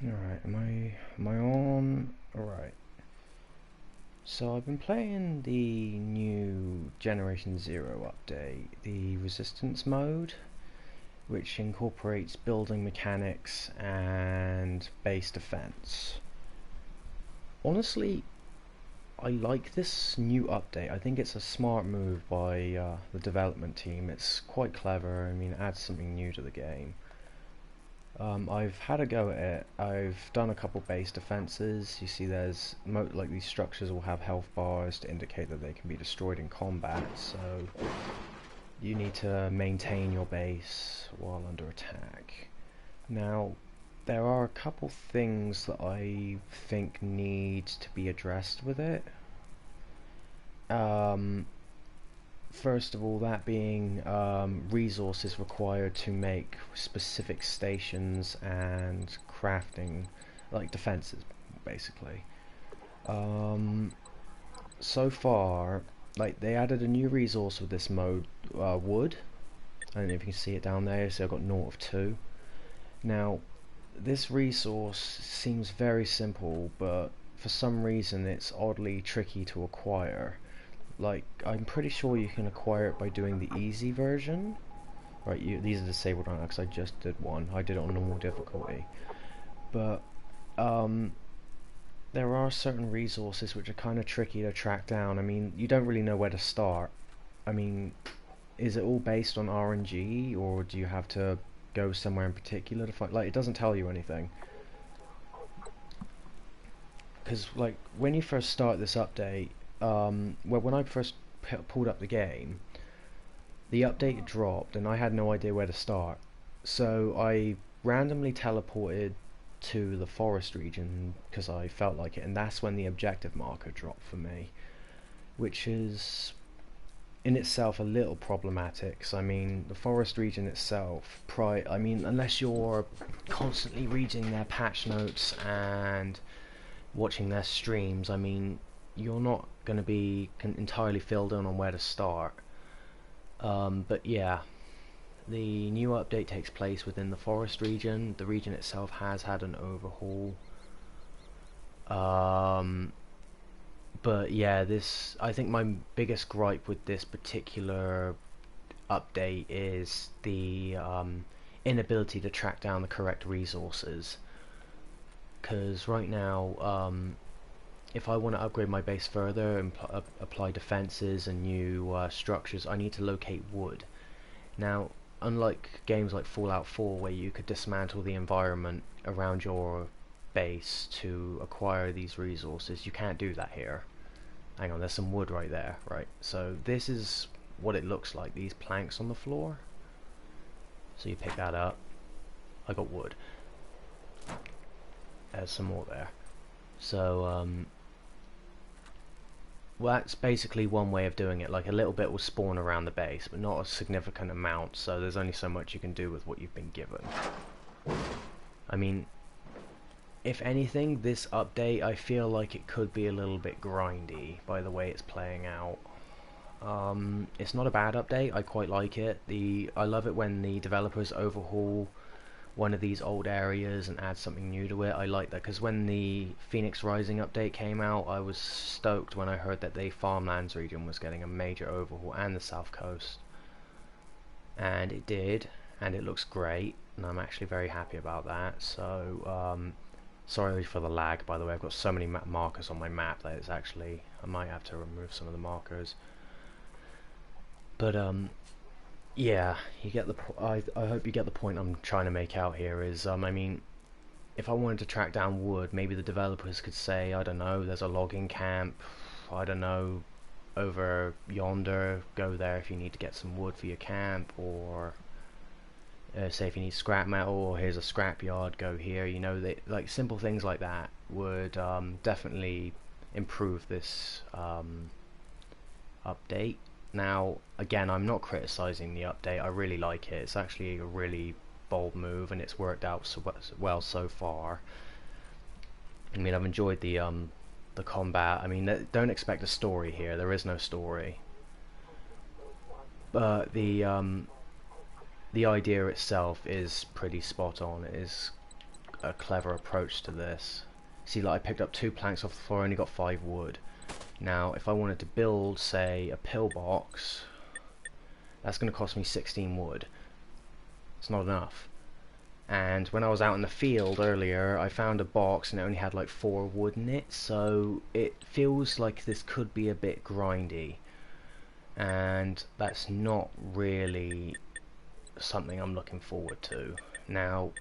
Alright, am I on? Alright. So I've been playing the new Generation Zero update, the Resistance mode, which incorporates building mechanics and base defense. Honestly, I like this new update. I think it's a smart move by the development team. It's quite clever. I mean, it adds something new to the game. I've had a go at it. I've done a couple base defenses. You see there's like these structures will have health bars to indicate that they can be destroyed in combat, so you need to maintain your base while under attack. Now, there are a couple things that I think need to be addressed with it. Um, First of all, that being resources required to make specific stations and crafting, like defenses, basically. Um, so far, like they added a new resource with this mode, wood. I don't know if you can see it down there. So I've got 0 of 2. Now, this resource seems very simple, but for some reason it's oddly tricky to acquire. Like, I'm pretty sure you can acquire it by doing the easy version. Right, these are disabled right now because I just did one. I did it on normal difficulty. But, there are certain resources which are kind of tricky to track down. I mean, you don't really know where to start. I mean, is it all based on RNG, or do you have to go somewhere in particular to find... Like, it doesn't tell you anything. Because, like, when you first start this update, well, when I first pulled up the game, the update dropped and I had no idea where to start. So I randomly teleported to the forest region because I felt like it, and that's when the objective marker dropped for me, which is in itself a little problematic. So, I mean, the forest region itself, I mean, unless you're constantly reading their patch notes and watching their streams, I mean, you're not going to be entirely filled in on where to start. But yeah, the new update takes place within the forest region. The region itself has had an overhaul. Um, but yeah, I think my biggest gripe with this particular update is the inability to track down the correct resources. Because right now, if I want to upgrade my base further and apply defenses and new structures, I need to locate wood. Now, unlike games like Fallout 4 where you could dismantle the environment around your base to acquire these resources, you can't do that here. Hang on, there's some wood right there, right? So this is what it looks like, these planks on the floor. So you pick that up. I got wood. There's some more there. So, well, that's basically one way of doing it. Like, a little bit will spawn around the base, but not a significant amount, so there's only so much you can do with what you've been given. I mean, if anything, this update, I feel like it could be a little bit grindy by the way it's playing out. It's not a bad update, I quite like it. I love it when the developers overhaul one of these old areas and add something new to it. I like that because when the Phoenix Rising update came out, I was stoked when I heard that the Farmlands region was getting a major overhaul, and the South Coast. And it did, and it looks great, and I'm actually very happy about that. So, sorry for the lag, by the way. I've got so many markers on my map that it's actually... I might have to remove some of the markers. But, yeah, you get the. I hope you get the point I'm trying to make out here. Is I mean, if I wanted to track down wood, maybe the developers could say, I don't know, there's a logging camp, I don't know, over yonder. Go there if you need to get some wood for your camp, or say if you need scrap metal, or here's a scrap yard. Go here. You know, like simple things like that would definitely improve this update. Now, again, I'm not criticizing the update. I really like it. It's actually a really bold move, and it's worked out so well so far. I mean, I've enjoyed the combat. I mean, don't expect a story here. There is no story. But the idea itself is pretty spot on. It is a clever approach to this. See, like I picked up 2 planks off the floor, only got 5 wood. Now, if I wanted to build, say, a pillbox, that's going to cost me 16 wood. It's not enough. And when I was out in the field earlier, I found a box and it only had like 4 wood in it, so it feels like this could be a bit grindy. And that's not really something I'm looking forward to. Now,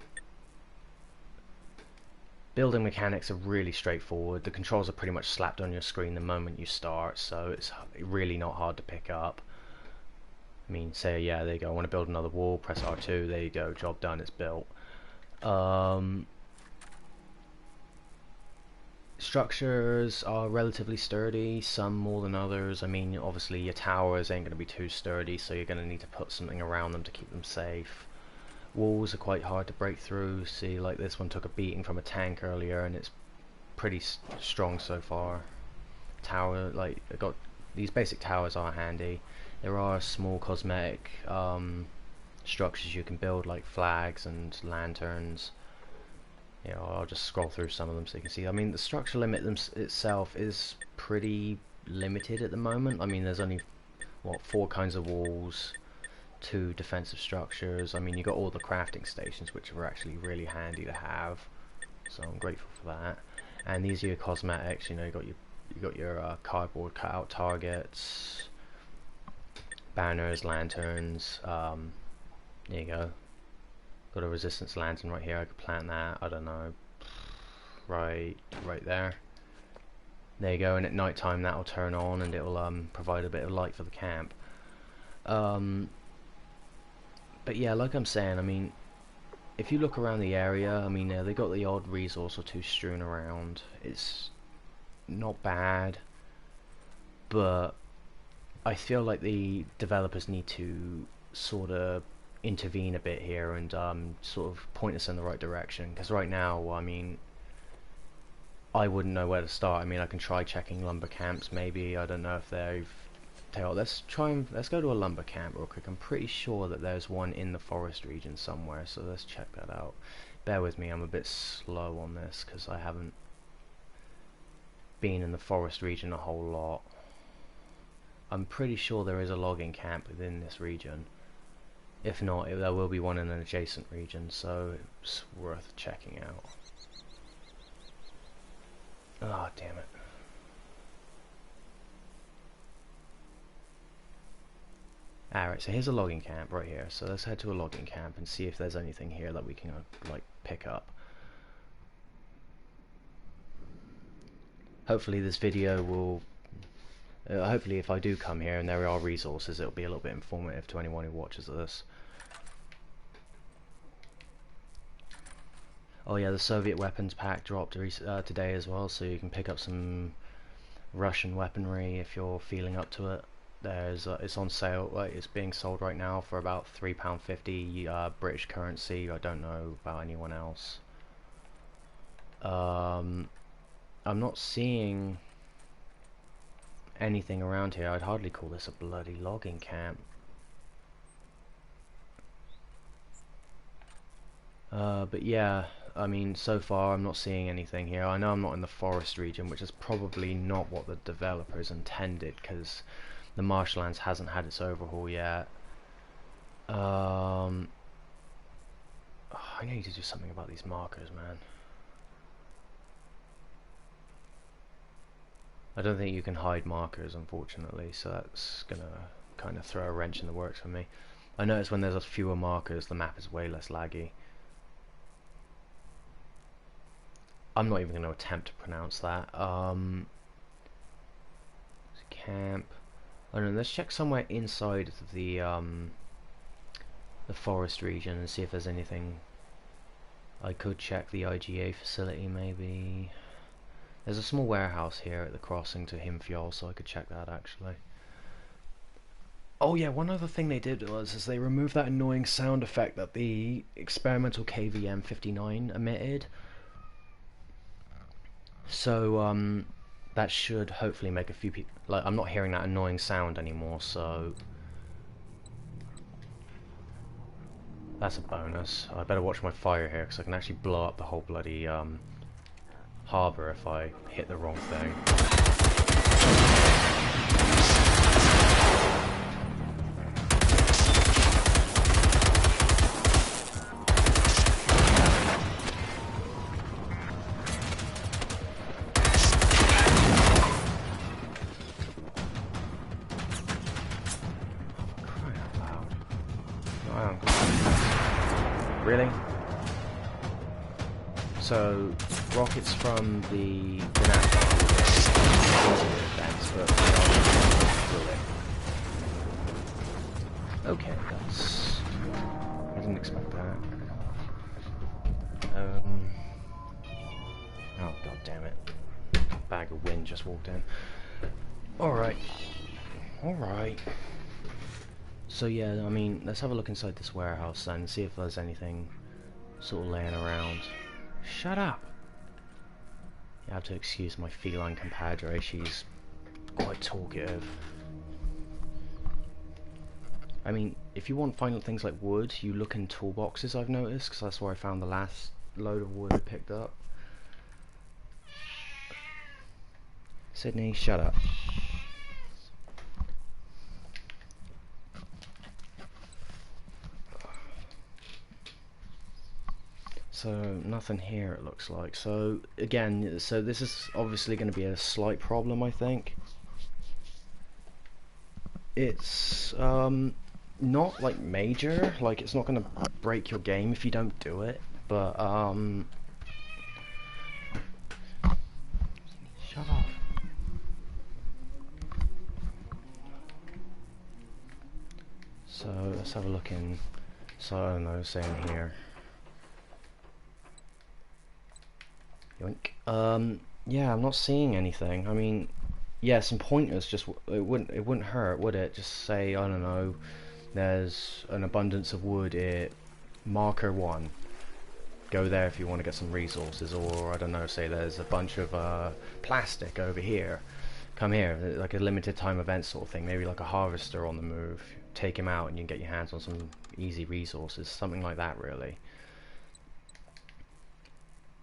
building mechanics are really straightforward. The controls are pretty much slapped on your screen the moment you start, so it's really not hard to pick up. I mean, say, yeah, there you go, I want to build another wall, press R2, there you go, job done, it's built. Structures are relatively sturdy, some more than others. I mean, obviously your towers ain't going to be too sturdy, so you're going to need to put something around them to keep them safe. Walls are quite hard to break through. See, like this one took a beating from a tank earlier, and it's pretty strong so far. Tower, like, I got these basic towers are handy. There are small cosmetic structures you can build, like flags and lanterns. You know, I'll just scroll through some of them so you can see. I mean, the structure limit itself is pretty limited at the moment. I mean, there's only, what, 4 kinds of walls, 2 defensive structures. I mean, you got all the crafting stations, which are actually really handy to have, so I'm grateful for that. And these are your cosmetics. You know, you got your cardboard cutout targets, banners, lanterns. There you go. Got a resistance lantern right here. I could plant that. I don't know. Right there. There you go. And at night time that'll turn on and it'll provide a bit of light for the camp. But yeah, like I'm saying, I mean, if you look around the area, I mean, they got the odd resource or 2 strewn around. It's not bad, but I feel like the developers need to sort of intervene a bit here and sort of point us in the right direction, because right now, I mean, I wouldn't know where to start. I mean, I can try checking lumber camps maybe. I don't know if they've... let's go to a lumber camp real quick. I'm pretty sure that there's one in the forest region somewhere, so let's check that out. Bear with me, I'm a bit slow on this because I haven't been in the forest region a whole lot. I'm pretty sure there is a logging camp within this region. If not, there will be one in an adjacent region, so it's worth checking out. Oh, damn it. Alright, so here's a logging camp right here. So let's head to a logging camp and see if there's anything here that we can like pick up. Hopefully this video will... hopefully if I do come here and there are resources, it'll be a little bit informative to anyone who watches this. Oh yeah, the Soviet weapons pack dropped today as well, so you can pick up some Russian weaponry if you're feeling up to it. There's it's on sale. It's being sold right now for about £3.50 British currency. I don't know about anyone else. I'm not seeing anything around here. I'd hardly call this a bloody logging camp. But yeah, I mean, so far I'm not seeing anything here. I know I'm not in the forest region, which is probably not what the developers intended, because the marshlands hasn't had its overhaul yet. I need to do something about these markers, man. I don't think you can hide markers, unfortunately, so that's gonna kind of throw a wrench in the works for me. I notice when there's fewer markers, the map is way less laggy. I'm not even going to attempt to pronounce that. Camp. I don't know. Let's check somewhere inside of the forest region and see if there's anything. I could check the IGA facility, maybe. There's a small warehouse here at the crossing to Himfjord, so I could check that actually. Oh yeah, one other thing they did was they removed that annoying sound effect that the experimental KVM-59 emitted. So that should hopefully make a few people, like, I'm not hearing that annoying sound anymore, so That's a bonus. I better watch my fire here, because I can actually blow up the whole bloody harbour if I hit the wrong thing. Crying out loud. Really? So, rockets from the events, but really. Okay, that's... I didn't expect that. Oh, god damn it. Bag of wind just walked in. Alright. Alright. So yeah, I mean, let's have a look inside this warehouse and see if there's anything sort of laying around. Shut up! You have to excuse my feline compadre, she's quite talkative. I mean, if you want to find things like wood, you look in toolboxes, I've noticed, because that's where I found the last load of wood I picked up. Sydney, shut up. So, nothing here it looks like. So, again, so this is obviously going to be a slight problem, I think. It's, not, like, major. Like, it's not going to break your game if you don't do it. But, shut off. So, let's have a look in, so, I don't know, say in here. Yoink. Yeah, I'm not seeing anything. I mean, yeah, some pointers just it wouldn't hurt, would it? Just say, I don't know, there's an abundance of wood at marker 1. Go there if you want to get some resources, or I don't know, say there's a bunch of plastic over here. Come here, like a limited time event sort of thing. Maybe like a harvester on the move. Take him out and you can get your hands on some easy resources, something like that, really.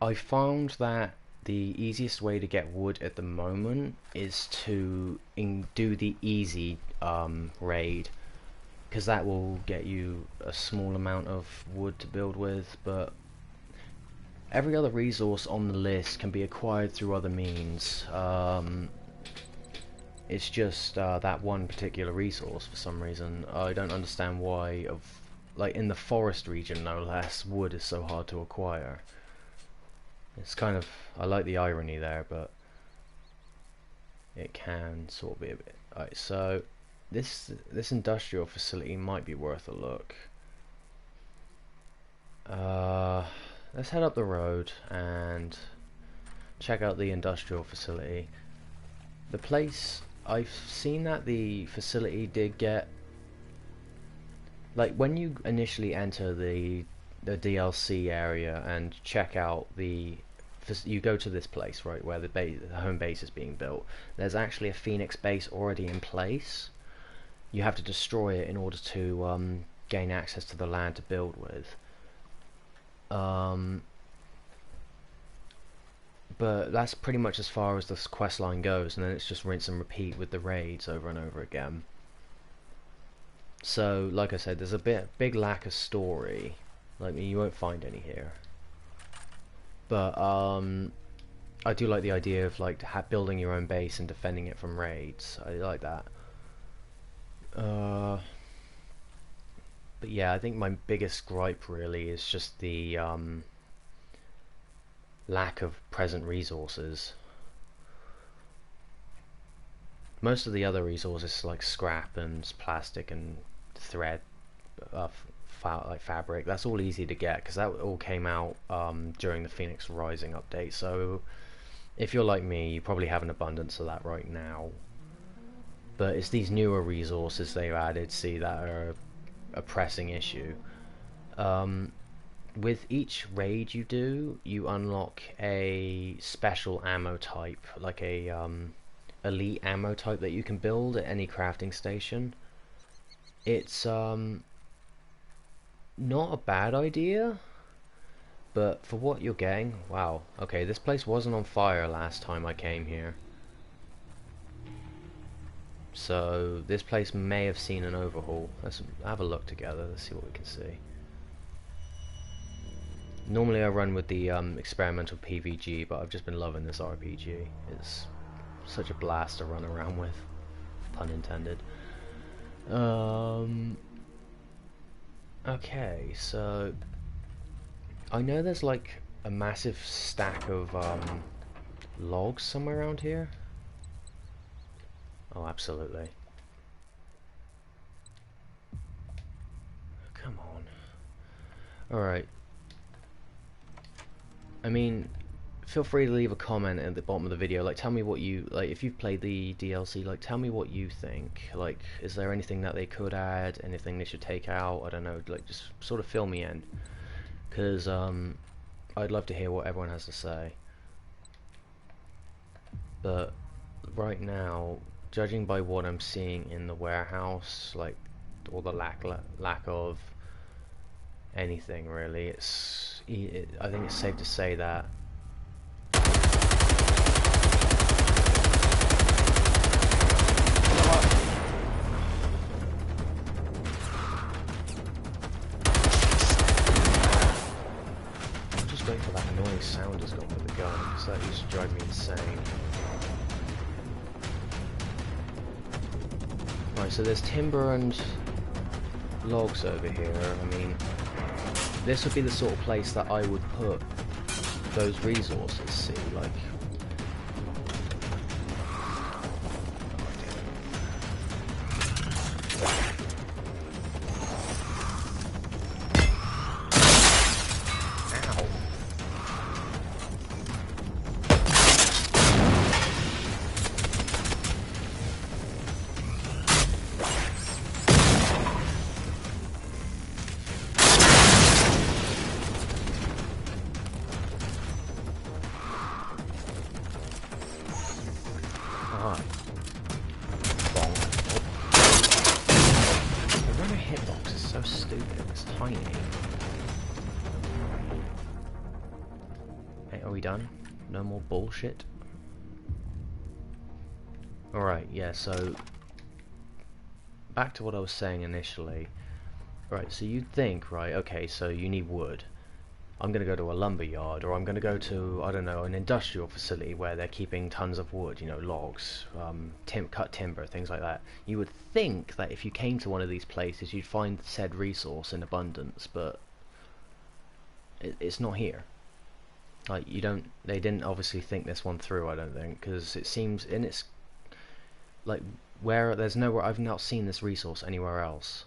I found that the easiest way to get wood at the moment is to do the easy raid, because that will get you a small amount of wood to build with, but every other resource on the list can be acquired through other means. It's just that one particular resource for some reason. I don't understand why, like in the forest region no less, wood is so hard to acquire. It's kind of, I like the irony there, but it can sort of be a bit. Alright, so this industrial facility might be worth a look. Let's head up the road and check out the industrial facility. The place, I've seen that the facility did get, like when you initially enter the DLC area and check out you go to this place, right, where the home base is being built. There's actually a Phoenix base already in place. You have to destroy it in order to gain access to the land to build with. But that's pretty much as far as this quest line goes, and then it's just rinse and repeat with the raids over and over again. So, like I said, there's a big lack of story. Like, you won't find any here. But I do like the idea of like building your own base and defending it from raids. I like that. But yeah, I think my biggest gripe really is just the lack of present resources. Most of the other resources like scrap and plastic and thread, like fabric, that's all easy to get because that all came out during the Phoenix Rising update. So if you're like me, you probably have an abundance of that right now. But it's these newer resources they've added, see, that are a pressing issue. With each raid you do, you unlock a special ammo type, like a elite ammo type that you can build at any crafting station. It's Not a bad idea, but for what you're getting, wow. Okay, this place wasn't on fire last time I came here. So this place may have seen an overhaul. Let's have a look together, let's see what we can see. Normally I run with the experimental PVG, but I've just been loving this RPG. It's such a blast to run around with, pun intended. Okay, so I know there's like a massive stack of logs somewhere around here. Oh, absolutely. Come on. Alright. I mean, feel free to leave a comment at the bottom of the video. Like, tell me what you like. If you've played the DLC, like, tell me what you think. Like, is there anything that they could add? Anything they should take out? I don't know. Like, just sort of fill me in, because I'd love to hear what everyone has to say. But right now, judging by what I'm seeing in the warehouse, like, or the lack of anything really, I think it's safe to say that I'm just waiting for that annoying sound has got with the gun, because that used to drive me insane. Right, so there's timber and logs over here. I mean, this would be the sort of place that I would put those resources, see, like... Ow. Hitbox is so stupid, it's tiny. Hey, are we done? No more bullshit? Alright, yeah, so back to what I was saying initially. Right, so you'd think, right, okay, so you need wood. I'm going to go to a lumber yard, or I'm going to go to, I don't know, an industrial facility where they're keeping tons of wood, you know, logs, cut timber, things like that. You would think that if you came to one of these places, you'd find said resource in abundance, but it's not here. Like, they didn't obviously think this one through, I don't think, because it seems, and it's, like, there's nowhere, I've not seen this resource anywhere else.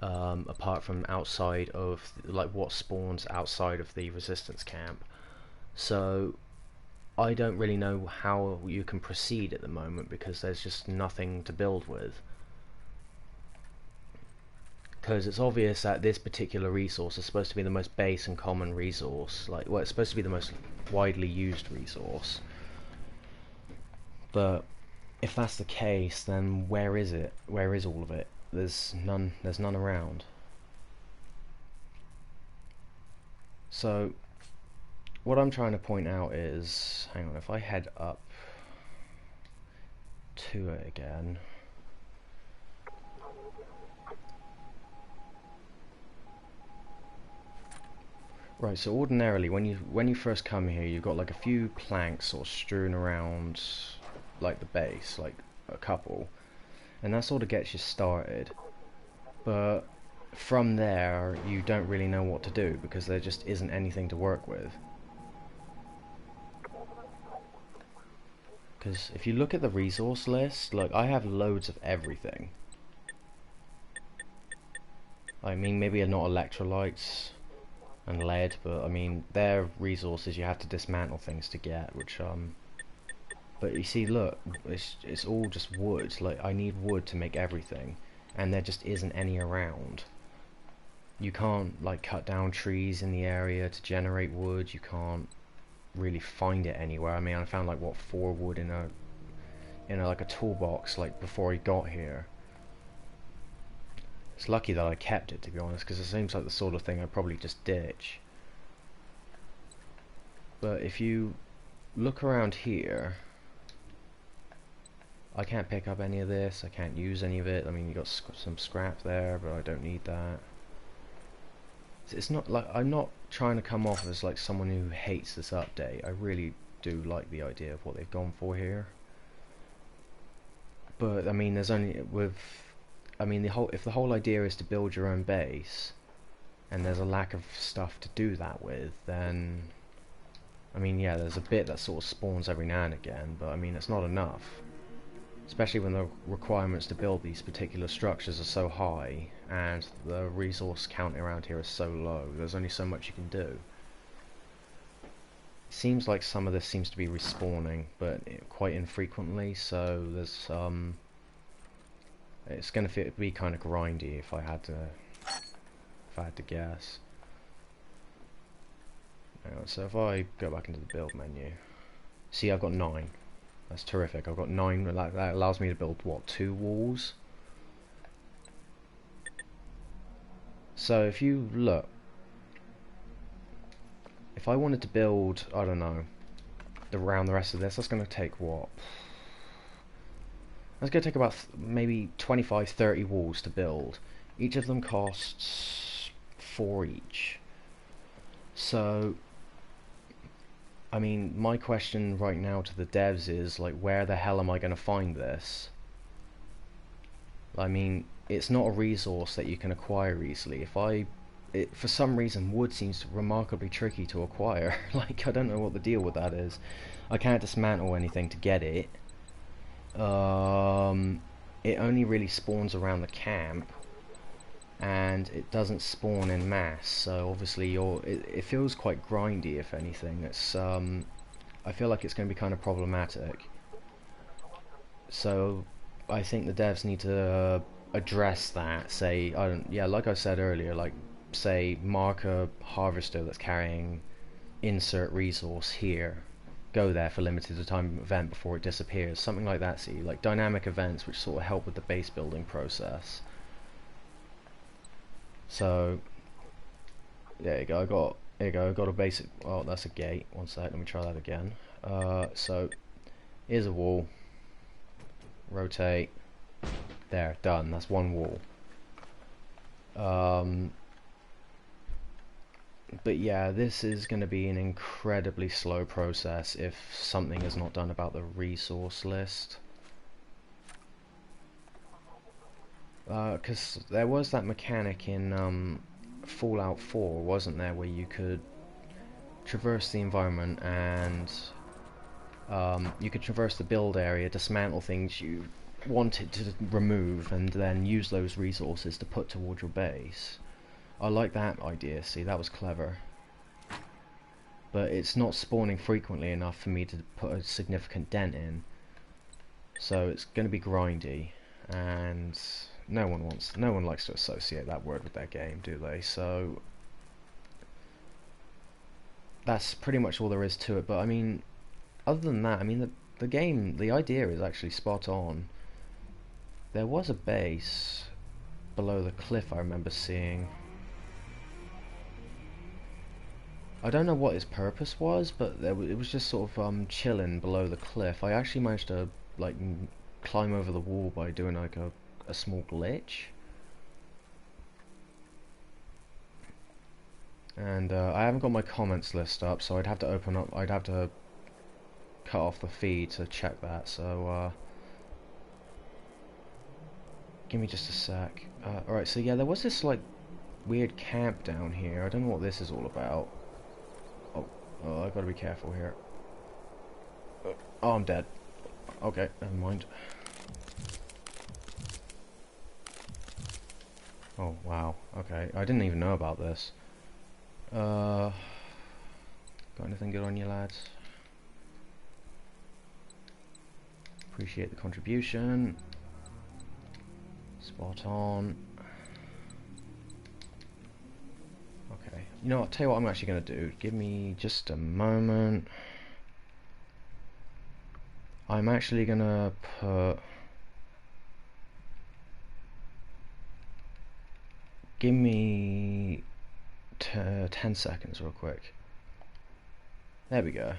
Apart from outside of, like, what spawns outside of the resistance camp. So I don't really know how you can proceed at the moment, because there's just nothing to build with. Because it's obvious that this particular resource is supposed to be the most base and common resource, like, well, it's supposed to be the most widely used resource. But if that's the case, then where is it? Where is all of it? There's none around. So what I'm trying to point out is, hang on, if I head up to it again, right, so ordinarily when you first come here, you've got like a few planks sort of strewn around like the base, like a couple, and that sort of gets you started. But from there, you don't really know what to do, because there just isn't anything to work with. Because if you look at the resource list, look, I have loads of everything. I mean, maybe not electrolytes and lead, but I mean, they're resources you have to dismantle things to get, which but you see, look, it's all just wood. Like, I need wood to make everything, and there just isn't any around. You can't, like, cut down trees in the area to generate wood. You can't really find it anywhere. I mean, I found like, what, 4 wood in a like a toolbox, like, before I got here. It's lucky that I kept it, to be honest, because it seems like the sort of thing I'd probably just ditch. But if you look around here, I can't pick up any of this, I can't use any of it. I mean, you got some scrap there, but I don't need that. It's not like, I'm not trying to come off as like someone who hates this update. I really do like the idea of what they've gone for here. But I mean, there's only I mean, if the whole idea is to build your own base, and there's a lack of stuff to do that with, then I mean, yeah, there's a bit that sort of spawns every now and again, but I mean, it's not enough. Especially when the requirements to build these particular structures are so high, and the resource count around here is so low. There's only so much you can do. It seems like some of this seems to be respawning, but quite infrequently, so there's it's going to be kind of grindy if I had to guess. So if I go back into the build menu, see, I've got 9. That's terrific. I've got 9. That allows me to build what, 2 walls. So if you look, if I wanted to build, I don't know, around the rest of this, that's going to take what? That's going to take about maybe 25-30 walls to build. Each of them costs 4 each. So, I mean, my question right now to the devs is, like, where the hell am I going to find this? I mean, it's not a resource that you can acquire easily. For some reason, wood seems remarkably tricky to acquire. Like, I don't know what the deal with that is. I can't dismantle anything to get it. It only really spawns around the camp, and it doesn't spawn in mass. So obviously, it feels quite grindy. If anything, it's I feel like it's going to be kind of problematic. So I think the devs need to address that. Say, yeah, like I said earlier, like say mark a harvester that's carrying insert resource here. Go there for limited time event before it disappears. Something like that. See, like dynamic events which sort of help with the base building process. So there you go. There you go. I got a basic. Oh, that's a gate. One sec. Let me try that again. So here's a wall. Rotate. There. Done. That's one wall. But yeah, this is going to be an incredibly slow process if something is not done about the resource list. Because there was that mechanic in Fallout 4, wasn't there, where you could traverse the environment and you could traverse the build area, dismantle things you wanted to remove, and then use those resources to put toward your base. I like that idea, see, that was clever. But it's not spawning frequently enough for me to put a significant dent in. So it's going to be grindy, and no one likes to associate that word with their game, do they? So that's pretty much all there is to it. But I mean, other than that, I mean, the game, the idea is actually spot on. There was a base below the cliff I remember seeing. I don't know what its purpose was, but it was just sort of chilling below the cliff. I actually managed to like climb over the wall by doing like a small glitch. And I haven't got my comments list up, so I'd have to cut off the feed to check that. So give me just a sec. Alright, so yeah, there was this like weird camp down here. I don't know what this is all about. Oh, I've got to be careful here. Oh, I'm dead. Okay, never mind. Oh, wow. Okay, I didn't even know about this. Got anything good on you, lads? Appreciate the contribution. Spot on. Okay, you know what, tell you what I'm actually going to do. Give me just a moment. I'm actually going to put... give me 10 seconds real quick. There we go.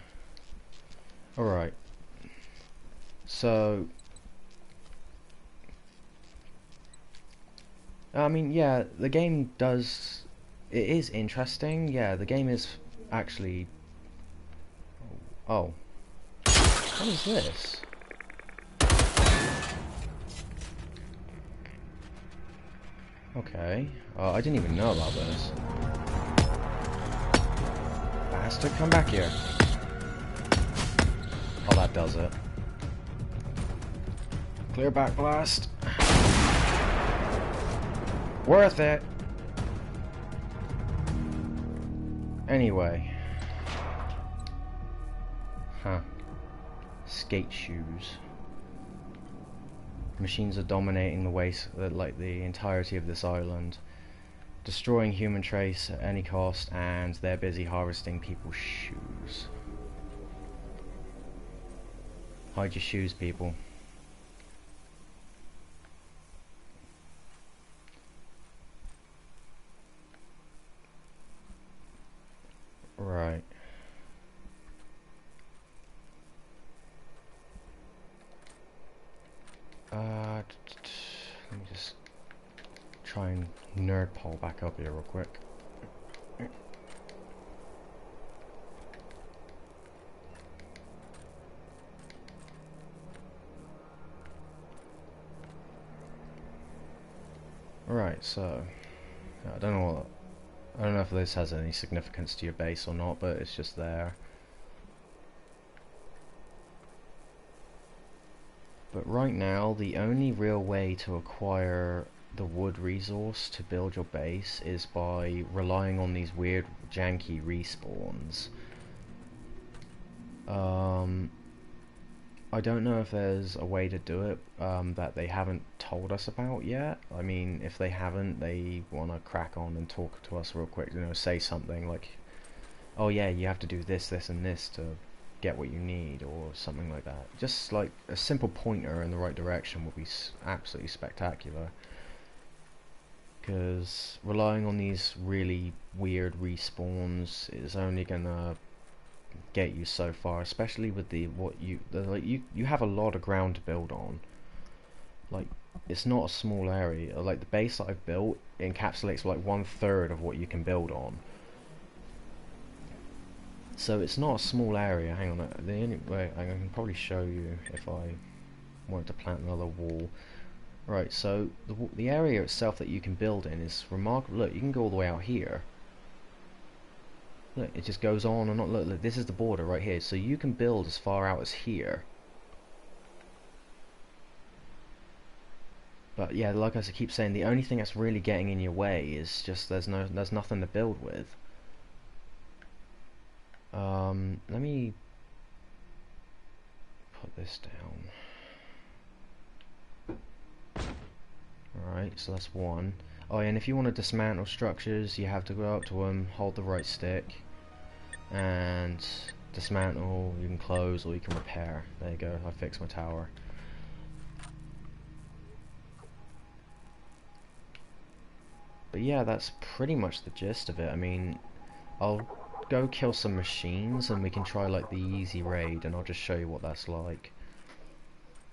Alright. So I mean, yeah, the game does, it is interesting. Yeah, the game is actually, oh, what is this? Okay, I didn't even know about this. Bastard, come back here. Oh, that does it. Clear back blast. Worth it. Anyway. Huh. Skate shoes. Machines are dominating the waste, like the entirety of this island, destroying human trace at any cost, and they're busy harvesting people's shoes. Hide your shoes, people. Right. Let me just try and nerd pole back up here real quick. Right, so I don't know if this has any significance to your base or not, but it's just there. But right now, the only real way to acquire the wood resource to build your base is by relying on these weird janky respawns. I don't know if there's a way to do it that they haven't told us about yet. I mean, if they haven't, they want to crack on and talk to us real quick, you know, say something like, oh yeah, you have to do this, this and this to get what you need, or something like that. Just like a simple pointer in the right direction would be absolutely spectacular, because relying on these really weird respawns is only gonna get you so far, especially with you have a lot of ground to build on. Like, it's not a small area. Like, the base that I've built encapsulates like 1/3 of what you can build on. So it's not a small area. Hang on, the only way I can probably show you if I wanted to plant another wall. Right, so the area itself that you can build in is remarkable. Look, you can go all the way out here. Look, it just goes on and on. Look, this is the border right here. So you can build as far out as here. But yeah, like I keep saying, the only thing that's really getting in your way is just there's nothing to build with. Let me put this down. Alright, so that's one. Oh yeah, and if you want to dismantle structures, you have to go up to them, hold the right stick, and dismantle. You can close or you can repair. There you go, I fixed my tower. But yeah, that's pretty much the gist of it. I mean, I'll go kill some machines and we can try like the easy raid, and I'll just show you what that's like.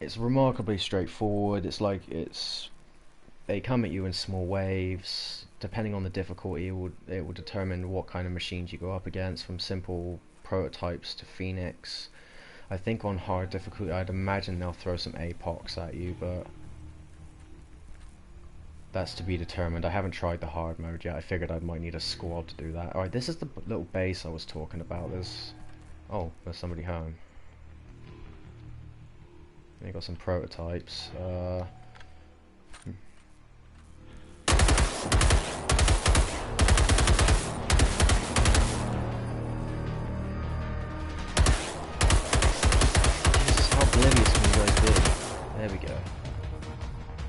It's remarkably straightforward. It's like they come at you in small waves. Depending on the difficulty, it will determine what kind of machines you go up against, from simple prototypes to Phoenix. I think on hard difficulty, I'd imagine they'll throw some APOCs at you, but that's to be determined. I haven't tried the hard mode yet. I figured I might need a squad to do that. Alright, this is the little base I was talking about. There's somebody home. And you got some prototypes. How oblivious can you guys be? There we go.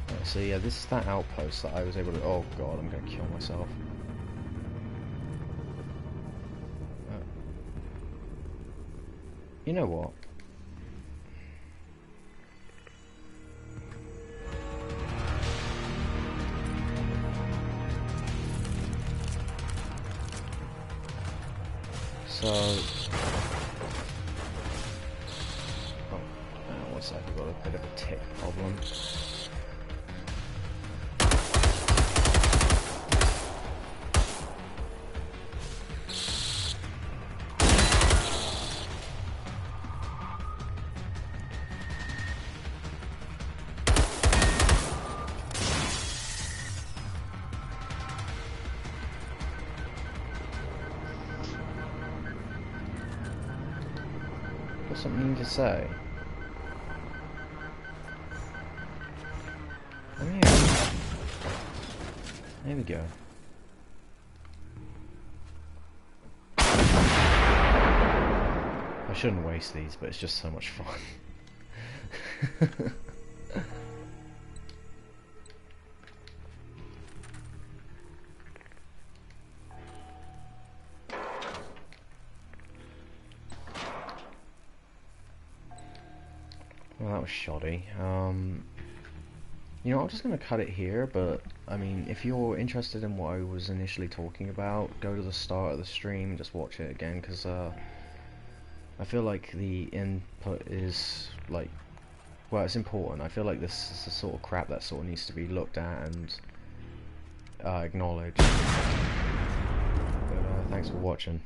Right, so yeah, this is that outpost that I was able to... Oh god, I'm gonna kill myself. You know what? So, one sec, I've got a bit of a tick problem. Got something to say? Oh yeah. There we go. I shouldn't waste these, but it's just so much fun. Well, that was shoddy. You know, I'm just going to cut it here, but, I mean, if you're interested in what I was initially talking about, go to the start of the stream and just watch it again, because, I feel like the input is, like, well, it's important. I feel like this is the sort of crap that sort of needs to be looked at and, acknowledged. But, thanks for watching.